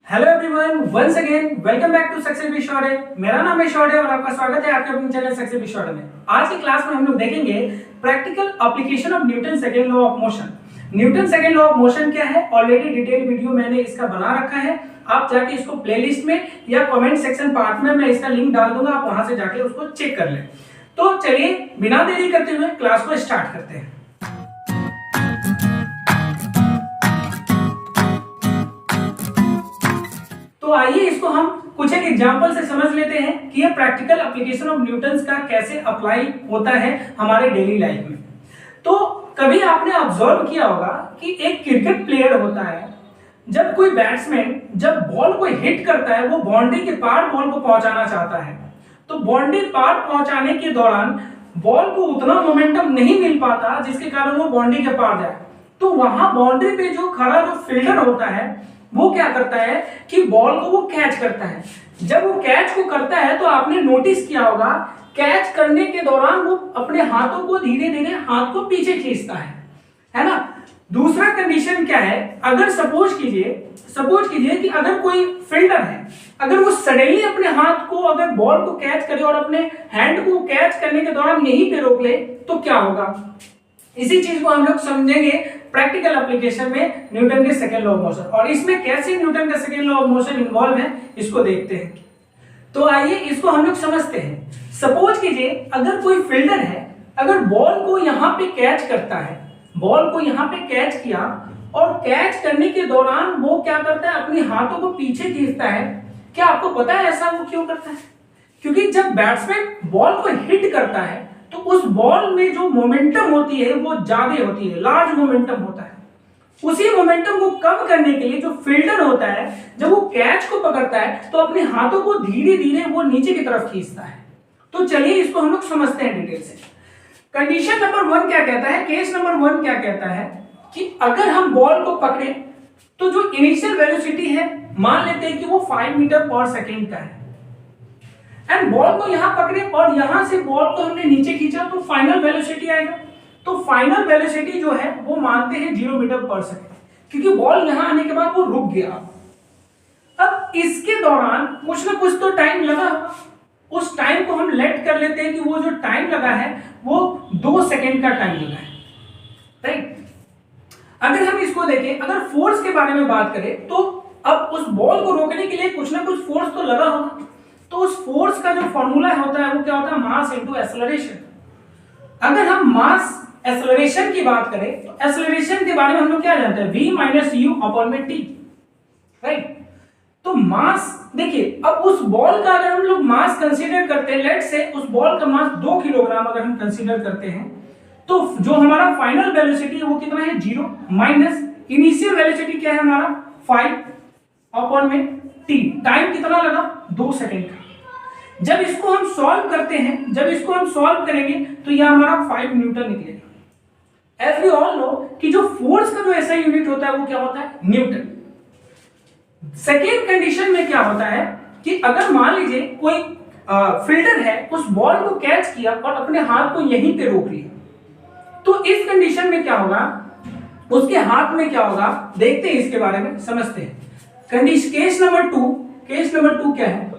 Hello everyone, once again welcome back to success with Shorty. मेरा नाम है शॉर्टे और आपका स्वागत है आपके अपने चैनल सक्सेस विद शॉर्टे में। आज की क्लास में हम लोग देखेंगे practical application of Newton second law of motion. Newton second law of motion क्या है, ऑलरेडी डिटेल वीडियो मैंने इसका बना रखा है। आप जाके इसको प्लेलिस्ट में या कमेंट सेक्शन पार्ट में मैं इसका लिंक डाल दूंगा, आप वहां से जाके उसको चेक कर लें। तो चलिए बिना देरी करते हुए क्लास को स्टार्ट करते हैं। तो आइए इसको हम कुछ एक एग्जांपल से समझ लेते हैं कि ये प्रैक्टिकल एप्लीकेशन ऑफ न्यूटन्स का कैसे अप्लाई होता है हमारे डेली लाइफ में। तो कभी आपने ऑब्जर्व किया होगा कि एक क्रिकेट प्लेयर होता है, जब कोई बैट्समैन जब बॉल को हिट करता है वो बाउंड्री के पार बॉल को पहुंचाना चाहता है, तो बाउंड्री पार पहुंचाने के दौरान बॉल को उतना मोमेंटम नहीं मिल पाता जिसके कारण वो बाउंड्री के पार जाए। तो वहां बाउंड्री पे जो खड़ा जो फील्डर होता है वो क्या करता है कि बॉल को वो कैच करता है। जब वो कैच को करता है तो आपने नोटिस किया होगा कैच करने के दौरान वो अपने हाथों को धीरे धीरे हाथ को पीछे खींचता है ना। दूसरा कंडीशन क्या है, अगर सपोज कीजिए कि अगर कोई फील्डर है, अगर वो सडनली अपने हाथ को अगर बॉल को कैच करे और अपने हैंड को कैच करने के दौरान यहीं पे रोक ले तो क्या होगा। इसी चीज को हम लोग समझेंगे प्रैक्टिकल एप्लीकेशन में न्यूटन के सेकंड लॉ ऑफ मोशन, और इसमें कैसे न्यूटन का second law of motion involve है इसको देखते हैं। तो आइए इसको हम लोग समझते हैं। सपोज कीजिए अगर कोई फील्डर है, अगर बॉल को यहाँ पे कैच करता है, बॉल को यहाँ पे कैच किया और कैच करने के दौरान वो क्या करता है, अपने हाथों को पीछे खींचता है। क्या आपको पता है ऐसा वो क्यों करता है? क्योंकि जब बैट्समैन बॉल को हिट करता है तो उस बॉल में जो मोमेंटम होती है वो ज्यादा होती है, लार्ज मोमेंटम होता है। उसी मोमेंटम को कम करने के लिए जो फील्डर होता है जब वो कैच को पकड़ता है तो अपने हाथों को धीरे धीरे वो नीचे की तरफ खींचता है। तो चलिए इसको हम लोग समझते हैं डिटेल से। कंडीशन नंबर 1 क्या कहता है, केस नंबर 1 क्या कहता है कि अगर हम बॉल को पकड़े तो जो इनिशियल वेलोसिटी है मान लेते हैं कि वो 5 मीटर पर सेकेंड का है, एंड बॉल को यहां पकड़े और यहां से बॉल को हमने नीचे खींचा तो फाइनल वेलोसिटी आएगा। तो फाइनल वेलोसिटी जो है वो मानते हैं 0 मीटर पर सेकेंड, क्योंकि बॉल यहां आने के बाद वो रुक गया। अब इसके दौरान कुछ ना कुछ तो टाइम लगा, उस टाइम को हम लेट कर लेते हैं कि वो जो टाइम लगा है वो 2 सेकेंड का टाइम लगा है, राइट। अगर हम इसको देखें, अगर फोर्स के बारे में बात करें तो अब उस बॉल को रोकने के लिए कुछ ना कुछ फोर्स तो लगा होगा। तो उस फोर्स का जो फॉर्मूला होता है वो क्या होता है, मास इनटू एक्सेलरेशन। अगर हम मास एक्सेलरेशन की बात करें तो एक्सेलरेशन के बारे में हम लोग क्या जानते हैं, v माइनस यू अपॉन में टी, राइट। तो मास देखिए, अब उस बॉल का अगर हम लोग मास कंसीडर करते हैं, लेट से उस बॉल का मास 2 किलोग्राम अगर हम कंसीडर करते हैं तो जो हमारा फाइनल वेलोसिटी है वो कितना है 0 माइनस इनिशियल वेलोसिटी क्या है हमारा 5 अपॉन में टी, टाइम कितना लगा 2 सेकेंड का। जब इसको हम सॉल्व करते हैं, जब इसको हम सॉल्व करेंगे तो यह हमारा 5 न्यूटन निकलेगा। एज वी ऑल नो कि जो फोर्स का जो ऐसा यूनिट होता है वो क्या होता है, न्यूटन। सेकेंड कंडीशन में क्या होता है कि अगर मान लीजिए कोई फील्डर है, उस बॉल को कैच किया और अपने हाथ को यहीं पे रोक लिया, तो इस कंडीशन में क्या होगा, उसके हाथ में क्या होगा देखते हैं, इसके बारे में समझते हैं। केस नंबर 2 क्या है,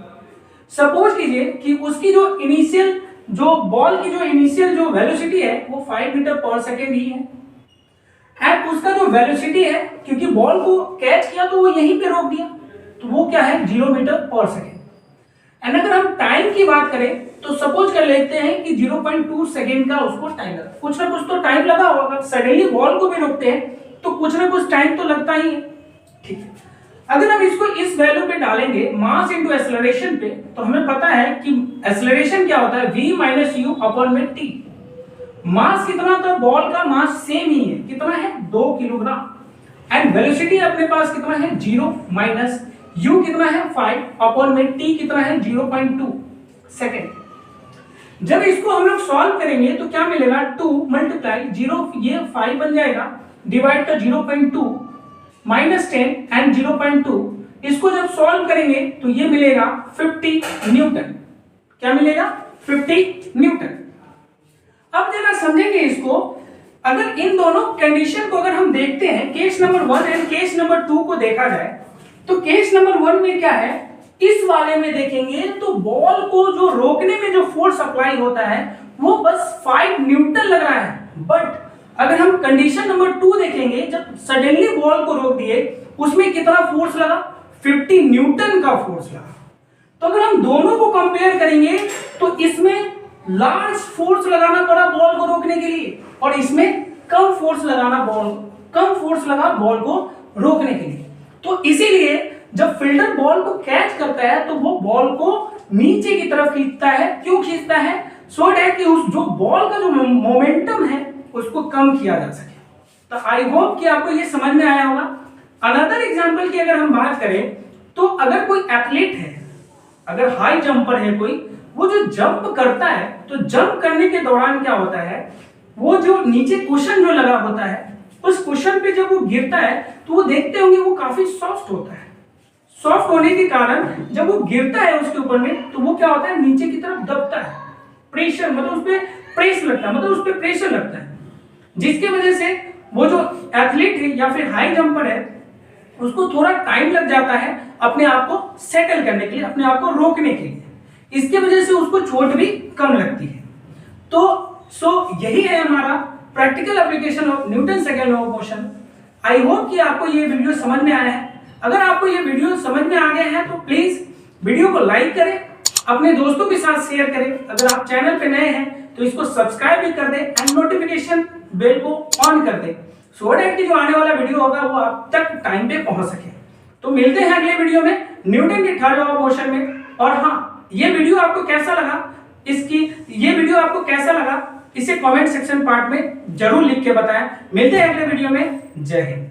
सपोज कीजिए कि उसकी जो इनिशियल जो बॉल की जो इनिशियल जो वेलोसिटी है वो 5 मीटर पर सेकेंड ही है, एंड उसका जो वेलोसिटी है क्योंकि बॉल को कैच किया तो वो यहीं पे रोक दिया तो वो क्या है 0 मीटर पर सेकेंड। एंड अगर हम टाइम की बात करें तो सपोज कर लेते हैं कि 0.2 सेकेंड का उसको टाइम लगा, कुछ ना कुछ तो टाइम लगा होगा। सडनली बॉल को भी रोकते हैं तो कुछ ना कुछ टाइम तो लगता ही है, ठीक है। अगर हम इसको इस वैल्यू पे डालेंगे मास इनटू एक्सेलरेशन पे, तो हमें पता है कि एक्सेलरेशन क्या होता है v माइनस यू अपॉन में टी। मास कितना था, बॉल का मास सेम ही है, कितना है 2 किलोग्राम, एंड वेलोसिटी अपने पास कितना है 0 माइनस u कितना है 5 अपॉन में t कितना है 0.2 सेकेंड। जब इसको हम लोग सॉल्व करेंगे तो क्या मिलेगा 2 मल्टीप्लाई 0, ये 5 बन जाएगा, डिवाइड का 0.2 माइनस 10 एंड 0.2, इसको जब सॉल्व करेंगे तो ये मिलेगा 50 न्यूटन। क्या मिलेगा 50 न्यूटन। अब जरा समझेंगे इसको, अगर इन दोनों कंडीशन को अगर हम देखते हैं, case number 1 and case number 2 को देखा जाए तो केस नंबर 1 में क्या है, इस वाले में देखेंगे तो बॉल को जो रोकने में जो फोर्स अप्लाई होता है वो बस 5 न्यूटन लग रहा है। बट अगर हम कंडीशन नंबर 2 देखेंगे, जब सडनली बॉल को रोक दिए उसमें कितना फोर्स लगा, 50 न्यूटन का फोर्स लगा। तो अगर हम दोनों को कंपेयर करेंगे तो इसमें लार्ज फोर्स लगाना पड़ा बॉल को रोकने के लिए और इसमें कम फोर्स लगा बॉल को रोकने के लिए। तो इसीलिए जब फील्डर बॉल को कैच करता है तो वो बॉल को नीचे की तरफ खींचता है। क्यों खींचता है? सो दैट कि उस जो बॉल का जो मोमेंटम है उसको कम किया जा सके। तो आई होप कि आपको ये समझ में आया होगा। अनदर एग्जांपल की अगर हम बात करें तो अगर कोई एथलीट है, अगर हाई जंपर है कोई, वो जो जंप करता है तो जंप करने के दौरान क्या होता है, वो जो नीचे कुशन जो लगा होता है उस कुशन पे जब वो गिरता है तो वो देखते होंगे वो काफी सॉफ्ट होता है। सॉफ्ट होने के कारण जब वो गिरता है उसके ऊपर में तो वो क्या होता है, नीचे की तरफ दबता है। प्रेशर मतलब उस पर प्रेस लगता है, मतलब उस पर प्रेशर लगता है, जिसकी वजह से वो जो एथलीट है या फिर हाई जंपर है उसको थोड़ा टाइम लग जाता है अपने आप को सेटल करने के लिए, अपने आप को रोकने के लिए। इसकी वजह से उसको चोट भी कम लगती है। तो यही है हमारा practical application of Newton second law of motion. I hope कि आपको ये वीडियो समझ में आया है। अगर आपको ये वीडियो समझ में आ गया है तो प्लीज वीडियो को लाइक करें, अपने दोस्तों के साथ शेयर करें। अगर आप चैनल पे नए हैं तो इसको सब्सक्राइब भी कर दें एंड नोटिफिकेशन बेल को ऑन कर दें, सो दैट कि जो आने वाला वीडियो होगा वो आप तक टाइम पे पहुंच सके। तो मिलते हैं अगले वीडियो में न्यूटन के थर्ड लॉ ऑफ मोशन में। और हाँ, ये वीडियो आपको कैसा लगा इसे कमेंट सेक्शन पार्ट में जरूर लिख के बताएं। मिलते हैं अगले वीडियो में। जय हिंद।